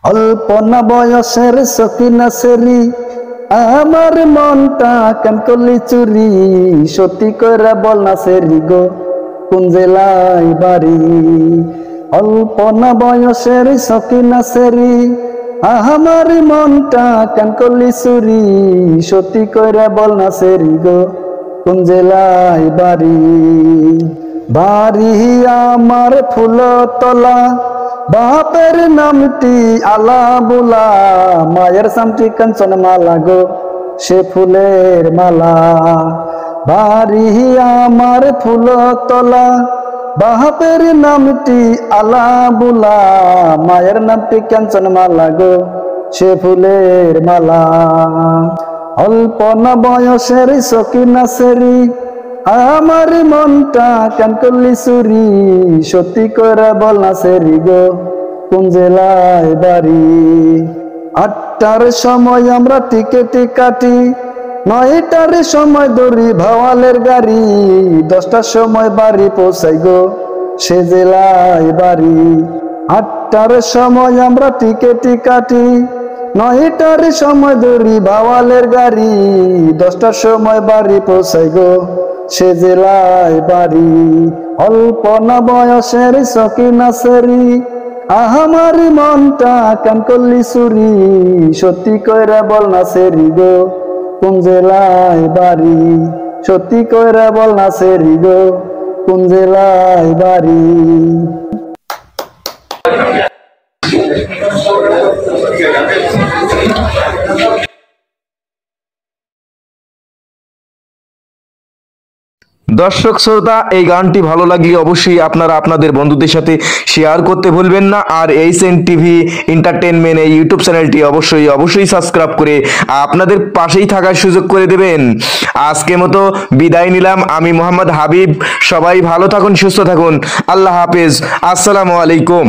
অল্প না বয়সের সকিনা সেরি, আমার মনটা কেন করলি চুরি, সত্যি করে বল না সেরি গো কোন জেলায় বাড়ি। অল্প না বয়সের সকিনা সেরি, আমার মনটা কেন করলি চুরি, সত্যি করে বল না সেরি গো কোন জেলায় বাড়ি। বাড়ি আমার ফুলতলা, বাপের নামটি আলা বুলা, মায়ের সামটি কাঞ্চন মালা গো সে ফুলের মালা। বাড়ি আমার ফুলতলা, বাপের নামটি আলা বুলা, মায়ের নামটি কাঞ্চন মালা গো সে ফুলের মালা। অল্প না বয়সের সকিনা সেরি, আমার মনটা কেন করলি চুরি, সত্যি করে বল না সেরি গো কোন জেলায় বাড়ি। ৮টার সময় আমরা টিকেটে কাটি, ৯টার সময় দৌড়ি ভাওয়ালের গাড়ি, ১০টার সময় বাড়ি পৌঁছাই গো সে জেলায় বাড়ি। ৮টার সময় আমরা টিকেটে কাটি, ৯টার সময় দৌড়ি ভাওয়ালের গাড়ি, ১০টার সময় বাড়ি পৌঁছাই গো সে জেলায় বাড়ি। অল্প না বয়সের সকিনা সেরি, আমার মনটা কেন করলি চুরি, সত্যি কইরা বল না সেরি গো কোন জেলায় বাড়ি, সত্যি কইরা বল না সেরি গো কোন জেলায় বাড়ি। দর্শক শ্রোতা, এই গানটি ভালো লাগলে অবশ্যই আপনারা আপনাদের বন্ধুদের সাথে শেয়ার করতে ভুলবেন না। আর এইচএন টিভি এন্টারটেনমেন্ট এই ইউটিউব চ্যানেলটি অবশ্যই সাবস্ক্রাইব করে আপনাদের পাশেই থাকার সুযোগ করে দেবেন। আজকের মতো বিদায় নিলাম, আমি মোহাম্মদ হাবিব। সবাই ভালো থাকুন, সুস্থ থাকুন, আল্লাহ হাফেজ, আসসালামু আলাইকুম।